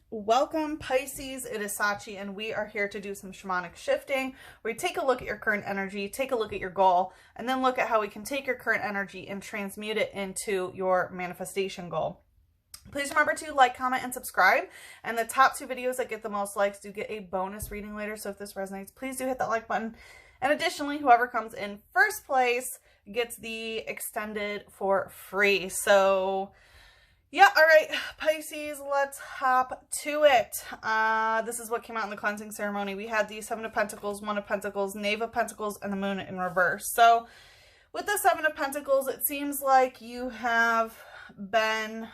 Welcome Pisces, it is Sachi and we are here to do some shamanic shifting where we take a look at your current energy, take a look at your goal, and then look at how we can take your current energy and transmute it into your manifestation goal. Please remember to like, comment, and subscribe. And the top 2 videos that get the most likes do get a bonus reading later. So if this resonates, please do hit that like button. And additionally, whoever comes in first place gets the extended for free. So yeah, all right, Pisces, let's hop to it. This is what came out in the cleansing ceremony. We had the 7 of Pentacles, 1 of Pentacles, Knave of Pentacles, and the Moon in reverse. So with the 7 of Pentacles, it seems like you have been,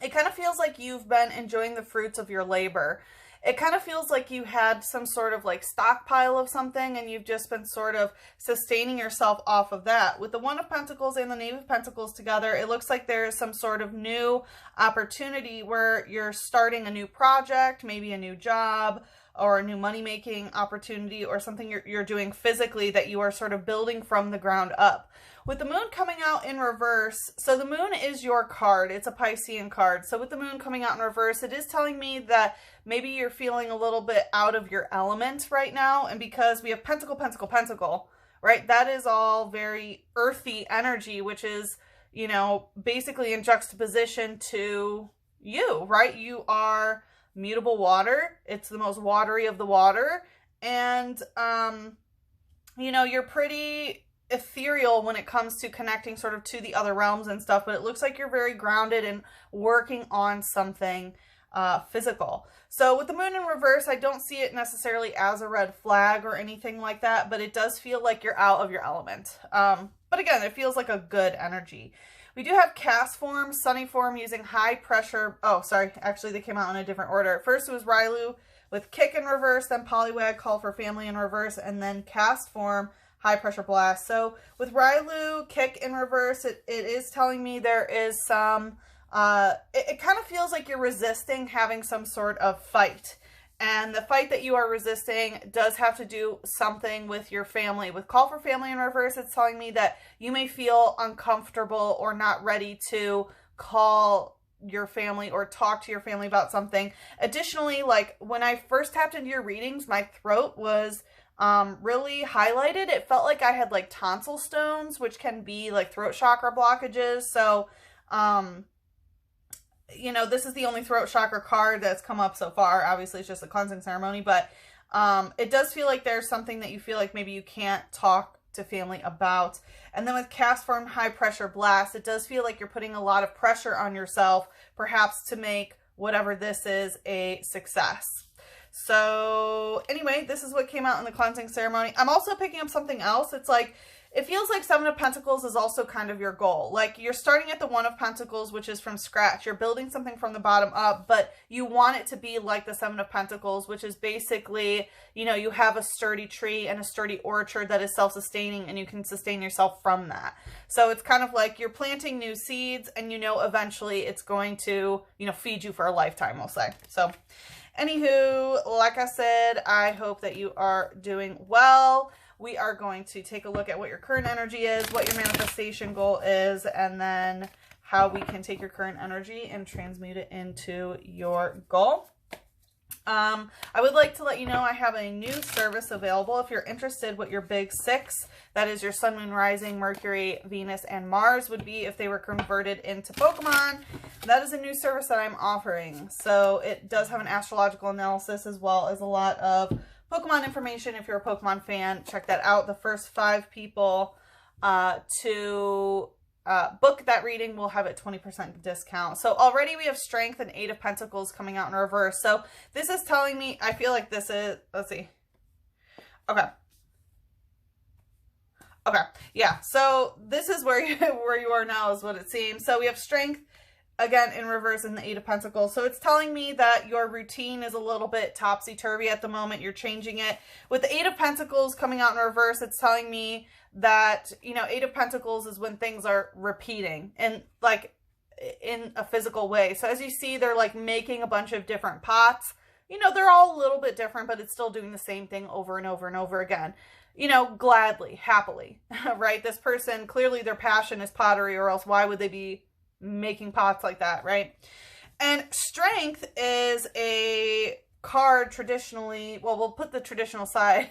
it kind of feels like you've been enjoying the fruits of your labor. It kind of feels like you had some sort of like stockpile of something and you've just been sort of sustaining yourself off of that. With the 1 of Pentacles and the Knave of Pentacles together, it looks like there is some sort of new opportunity where you're starting a new project, maybe a new job, or a new money-making opportunity, or something you're doing physically that you are sort of building from the ground up. With the Moon coming out in reverse, so the Moon is your card. It's a Piscean card. So with the Moon coming out in reverse, it is telling me that maybe you're feeling a little bit out of your element right now. And because we have Pentacle, Pentacle, Pentacle, right? That is all very earthy energy, which is, you know, basically in juxtaposition to you, right? You are mutable water. It's the most watery of the water. And, you know, you're pretty ethereal when it comes to connecting sort of to the other realms and stuff, but it looks like you're very grounded and working on something physical. So with the Moon in reverse, I don't see it necessarily as a red flag or anything like that, but it does feel like you're out of your element. But again, it feels like a good energy. We do have cast form, sunny form using high pressure. Oh, sorry. Actually, they came out in a different order. At first, it was Rylu with kick in reverse, then Poliwag, call for family in reverse, and then cast form, high pressure blast. So with Rylu, kick in reverse, it is telling me there is some, it kind of feels like you're resisting having some sort of fight. And the fight that you are resisting does have to do something with your family. With call for family in reverse, it's telling me that you may feel uncomfortable or not ready to call your family or talk to your family about something. Additionally, like when I first tapped into your readings, my throat was really highlighted. It felt like I had like tonsil stones, which can be like throat chakra blockages. So, you know, this is the only throat chakra card that's come up so far. Obviously, it's just a cleansing ceremony, but it does feel like there's something that you feel like maybe you can't talk to family about. And then with cast form, high pressure blast, it does feel like you're putting a lot of pressure on yourself, perhaps to make whatever this is a success. So anyway, this is what came out in the cleansing ceremony. I'm also picking up something else. It's like, it feels like 7 of Pentacles is also kind of your goal. Like you're starting at the 1 of Pentacles, which is from scratch. You're building something from the bottom up, but you want it to be like the 7 of Pentacles, which is basically, you know, you have a sturdy tree and a sturdy orchard that is self-sustaining and you can sustain yourself from that. So it's kind of like you're planting new seeds and you know eventually it's going to, you know, feed you for a lifetime, we'll say. So anywho, like I said, I hope that you are doing well. We are going to take a look at what your current energy is, what your manifestation goal is, and then how we can take your current energy and transmute it into your goal. I would like to let you know I have a new service available. If you're interested what your big 6, that is your Sun, Moon, Rising, Mercury, Venus, and Mars would be if they were converted into Pokemon. That is a new service that I'm offering. So it does have an astrological analysis as well as a lot of Pokemon information. If you're a Pokemon fan, check that out. The first 5 people to book that reading will have a 20% discount. So already we have Strength and 8 of Pentacles coming out in reverse. So this is telling me, I feel like this is, let's see. Okay. Okay. Yeah. So this is where you are now is what it seems. So we have Strength again in reverse in the 8 of Pentacles. So it's telling me that your routine is a little bit topsy-turvy at the moment. You're changing it. With the 8 of Pentacles coming out in reverse, it's telling me that, you know, 8 of Pentacles is when things are repeating and like in a physical way. So as you see, they're like making a bunch of different pots. You know, they're all a little bit different, but it's still doing the same thing over and over and over again. You know, gladly, happily, right? This person, clearly their passion is pottery, or else why would they be making pots like that, right? And strength is a card traditionally, well, we'll put the traditional side.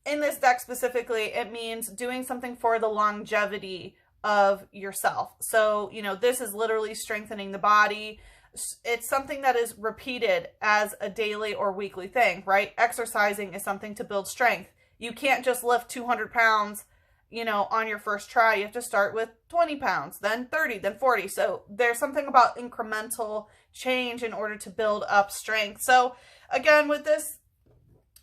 In this deck specifically, it means doing something for the longevity of yourself. So, you know, this is literally strengthening the body. It's something that is repeated as a daily or weekly thing, right? Exercising is something to build strength. You can't just lift 200 pounds, you know, on your first try. You have to start with 20 pounds, then 30, then 40. So there's something about incremental change in order to build up strength. So again, with this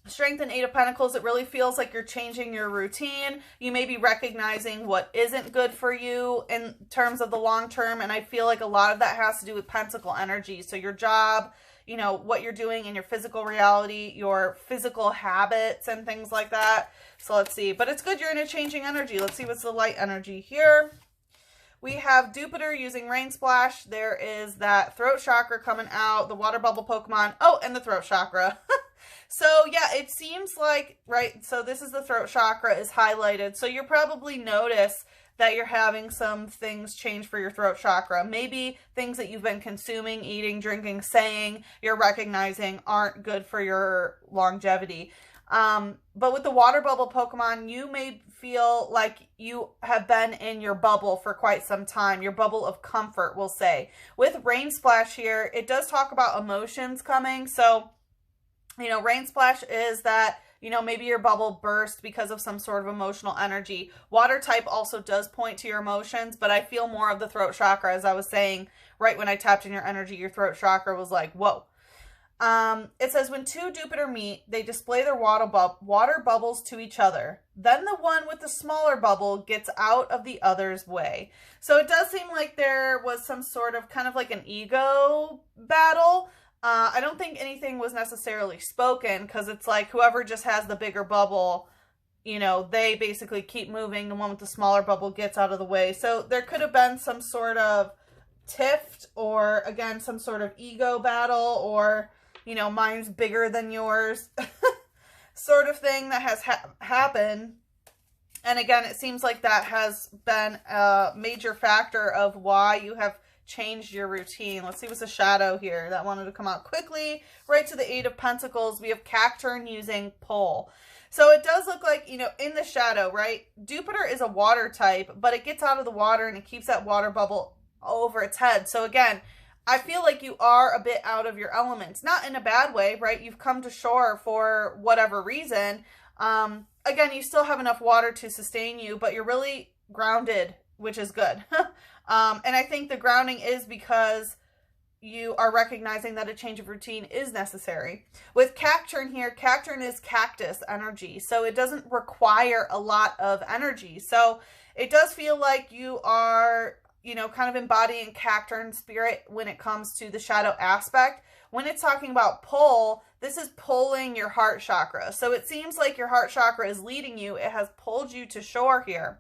Strength and Eight of Pentacles, it really feels like you're changing your routine. You may be recognizing what isn't good for you in terms of the long term. And I feel like a lot of that has to do with Pentacle energy. So your job, you know, what you're doing in your physical reality, your physical habits and things like that. So let's see. But it's good you're in a changing energy. Let's see what's the light energy here. We have Jupiter using Rain Splash. There is that throat chakra coming out, the water bubble Pokemon. Oh, and the throat chakra. So yeah, it seems like, right, so this is the throat chakra is highlighted. So you'll probably notice that you're having some things change for your throat chakra. Maybe things that you've been consuming, eating, drinking, saying, you're recognizing aren't good for your longevity. But with the water bubble Pokemon, you may feel like you have been in your bubble for quite some time, your bubble of comfort, we'll say. With Rain Splash here, it does talk about emotions coming. So, you know, Rain Splash is that, you know, maybe your bubble burst because of some sort of emotional energy. Water type also does point to your emotions, but I feel more of the throat chakra, as I was saying, right when I tapped in your energy, your throat chakra was like, whoa. It says, when two Jupiter meet, they display their water bubbles to each other. Then the one with the smaller bubble gets out of the other's way. So it does seem like there was some sort of kind of like an ego battle. I don't think anything was necessarily spoken, because it's like whoever just has the bigger bubble, you know, they basically keep moving. The one with the smaller bubble gets out of the way. So there could have been some sort of tiff, or again, some sort of ego battle, or, you know, mine's bigger than yours sort of thing that has happened. And again, it seems like that has been a major factor of why you have changed your routine. Let's see what's a shadow here that wanted to come out quickly. Right to the Eight of Pentacles, we have Cacturn using Pull. So it does look like, you know, in the shadow, right? Jupiter is a water type, but it gets out of the water and it keeps that water bubble over its head. So again, I feel like you are a bit out of your elements. Not in a bad way, right? You've come to shore for whatever reason. Again, you still have enough water to sustain you, but you're really grounded, which is good. And I think the grounding is because you are recognizing that a change of routine is necessary. With Cacturn here, Cacturn is cactus energy, so it doesn't require a lot of energy. So it does feel like you are, you know, kind of embodying Cacturn spirit when it comes to the shadow aspect. When it's talking about pull, this is pulling your heart chakra. So it seems like your heart chakra is leading you. It has pulled you to shore here.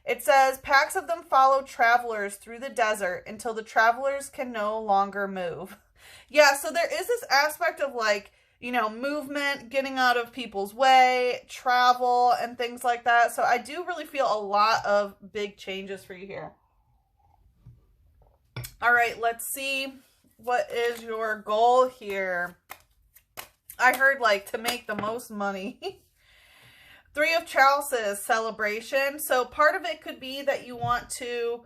It says, packs of them follow travelers through the desert until the travelers can no longer move. Yeah, so there is this aspect of like, you know, movement, getting out of people's way, travel, and things like that. So I do really feel a lot of big changes for you here. All right, let's see. What is your goal here? I heard like to make the most money. Three of Chalices, celebration. So part of it could be that you want to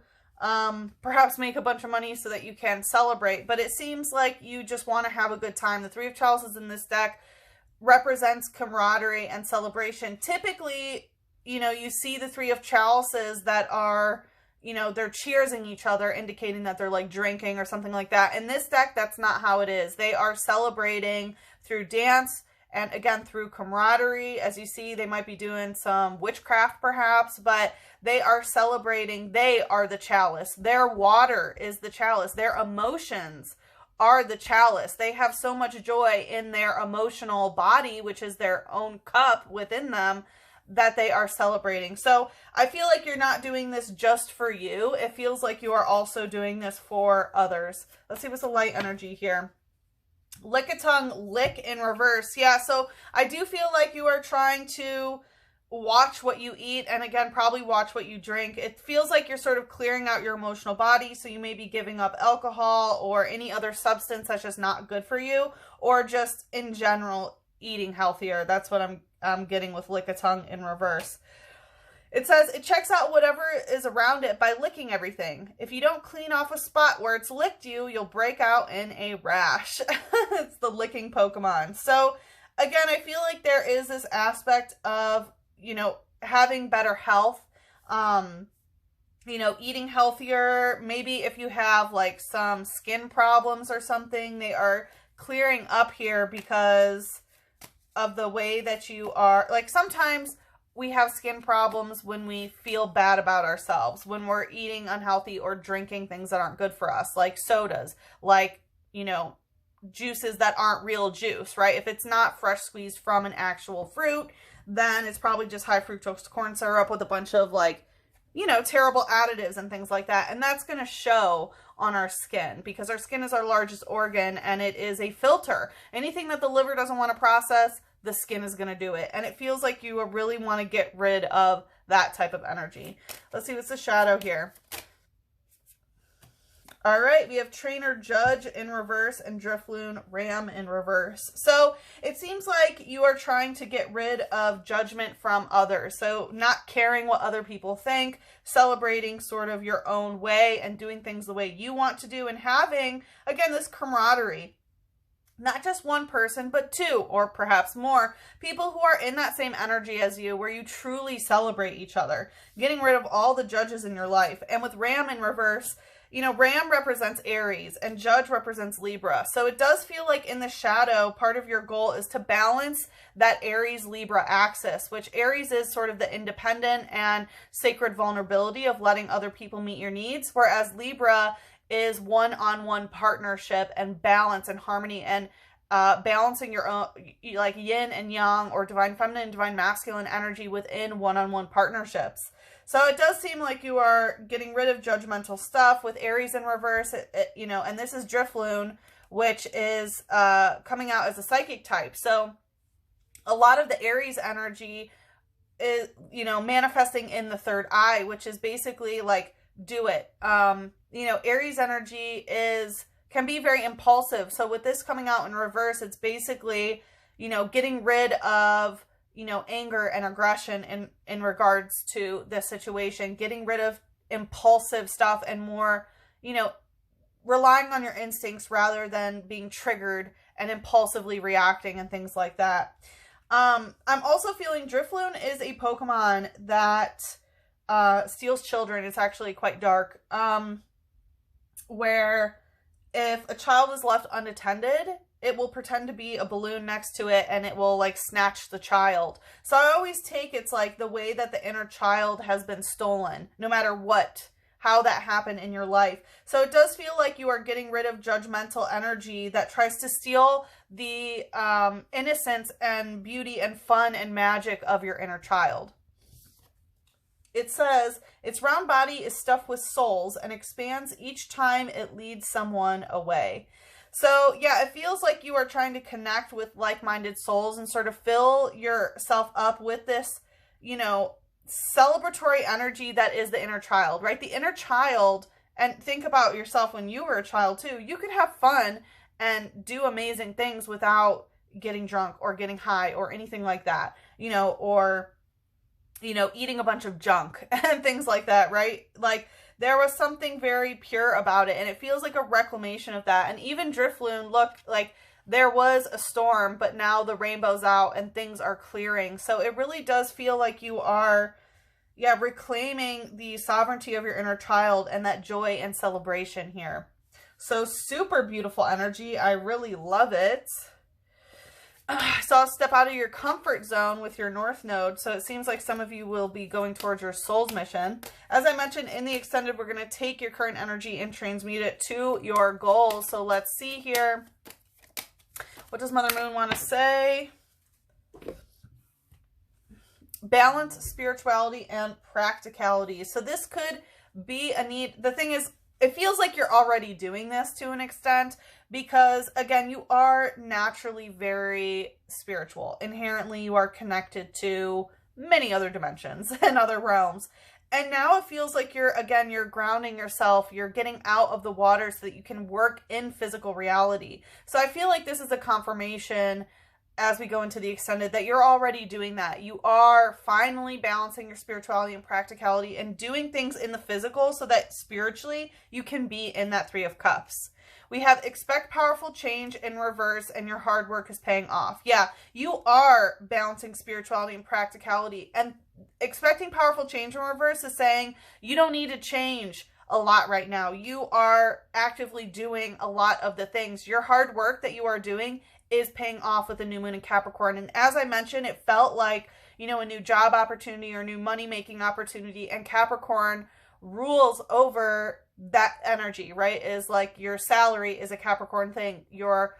perhaps make a bunch of money so that you can celebrate. But it seems like you just want to have a good time. The Three of Chalices in this deck represents camaraderie and celebration. Typically, you know, you see the Three of Chalices that are, you know, they're cheersing each other, indicating that they're like drinking or something like that. In this deck, that's not how it is. They are celebrating through dance, and again, through camaraderie. As you see, they might be doing some witchcraft perhaps, but they are celebrating. They are the chalice. Their water is the chalice. Their emotions are the chalice. They have so much joy in their emotional body, which is their own cup within them, that they are celebrating. So I feel like you're not doing this just for you. It feels like you are also doing this for others. Let's see what's the light energy here. Lick a tongue, lick in reverse. Yeah, so I do feel like you are trying to watch what you eat, and again, probably watch what you drink. It feels like you're sort of clearing out your emotional body, so you may be giving up alcohol or any other substance that's just not good for you, or just in general eating healthier. That's what I'm getting with lick a tongue in reverse. It says it checks out whatever is around it by licking everything. If you don't clean off a spot where it's licked you, you'll break out in a rash. It's the licking Pokemon. So again, I feel like there is this aspect of, you know, having better health, you know, eating healthier. Maybe if you have like some skin problems or something, they are clearing up here because of the way that you are. Like sometimes we have skin problems when we feel bad about ourselves, when we're eating unhealthy or drinking things that aren't good for us, like sodas, like, you know, juices that aren't real juice, right? If it's not fresh squeezed from an actual fruit, then it's probably just high fructose corn syrup with a bunch of like, you know, terrible additives and things like that. And that's going to show on our skin because our skin is our largest organ and it is a filter. Anything that the liver doesn't want to process, the skin is going to do it. And it feels like you really want to get rid of that type of energy. Let's see what's the shadow here. All right, we have Trainer Judge in reverse and Drifloon Ram in reverse. So it seems like you are trying to get rid of judgment from others. So not caring what other people think, celebrating sort of your own way and doing things the way you want to do, and having, again, this camaraderie. Not just one person, but two or perhaps more people who are in that same energy as you, where you truly celebrate each other, getting rid of all the judges in your life. And with Ram in reverse, you know, Ram represents Aries and Judge represents Libra. So it does feel like in the shadow, part of your goal is to balance that Aries-Libra axis, which Aries is sort of the independent and sacred vulnerability of letting other people meet your needs, whereas Libra is one-on-one partnership and balance and harmony and balancing your own, like yin and yang or divine feminine and divine masculine energy within one-on-one partnerships. So it does seem like you are getting rid of judgmental stuff with Aries in reverse, you know, and this is Drifloon, which is coming out as a psychic type. So a lot of the Aries energy is, you know, manifesting in the third eye, which is basically like, do it. You know, Aries energy can be very impulsive. So with this coming out in reverse, it's basically, you know, getting rid of, you know, anger and aggression in regards to this situation, getting rid of impulsive stuff and more, you know, relying on your instincts rather than being triggered and impulsively reacting and things like that. I'm also feeling Drifloon is a Pokemon that steals children. It's actually quite dark. Where if a child is left unattended, it will pretend to be a balloon next to it and it will like snatch the child. So I always take it's like the way that the inner child has been stolen, no matter how that happened in your life. So it does feel like you are getting rid of judgmental energy that tries to steal the innocence and beauty and fun and magic of your inner child. It says, its round body is stuffed with souls and expands each time it leads someone away. So yeah, it feels like you are trying to connect with like-minded souls and sort of fill yourself up with this, you know, celebratory energy that is the inner child, right? The inner child, and think about yourself when you were a child too. You could have fun and do amazing things without getting drunk or getting high or anything like that, you know, or, you know, eating a bunch of junk and things like that, right? Like there was something very pure about it, and it feels like a reclamation of that. And even Drifloon looked like there was a storm, but now the rainbow's out and things are clearing. So it really does feel like you are, yeah, reclaiming the sovereignty of your inner child and that joy and celebration here. So super beautiful energy. I really love it. So I'll step out of your comfort zone with your North Node. So it seems like some of you will be going towards your soul's mission. As I mentioned in the extended, we're going to take your current energy and transmute it to your goals. So let's see here. What does Mother Moon want to say? Balance, spirituality, and practicality. So this could be a need. The thing is, it feels like you're already doing this to an extent because, again, you are naturally very spiritual. Inherently, you are connected to many other dimensions and other realms. And now it feels like you're grounding yourself, you're getting out of the water so that you can work in physical reality. So I feel like this is a confirmation as we go into the extended that you're already doing that. You are finally balancing your spirituality and practicality and doing things in the physical so that spiritually you can be in that Three of Cups. We have expect powerful change in reverse and your hard work is paying off. Yeah, you are balancing spirituality and practicality, and expecting powerful change in reverse is saying you don't need to change a lot right now. You are actively doing a lot of the things. Your hard work that you are doing is paying off with the new moon in Capricorn. And as I mentioned, it felt like, you know, a new job opportunity or new money-making opportunity, and Capricorn rules over that energy, right? Is like your salary is a Capricorn thing. Your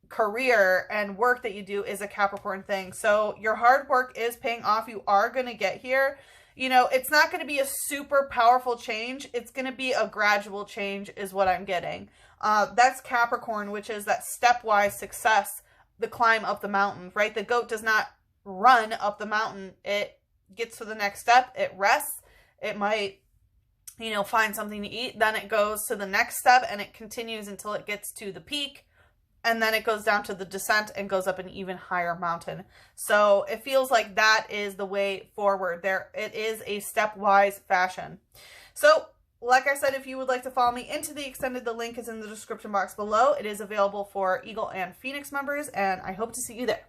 career and work that you do is a Capricorn thing. So your hard work is paying off. You are going to get here. You know, it's not going to be a super powerful change. It's going to be a gradual change is what I'm getting. That's Capricorn, which is that stepwise success, the climb up the mountain, right? The goat does not run up the mountain. It gets to the next step. It rests. It might, you know, find something to eat. Then it goes to the next step and it continues until it gets to the peak. And then it goes down to the descent and goes up an even higher mountain. So it feels like that is the way forward. It is a stepwise fashion. So like I said, if you would like to follow me into the extended, the link is in the description box below. It is available for Eagle and Phoenix members, and I hope to see you there.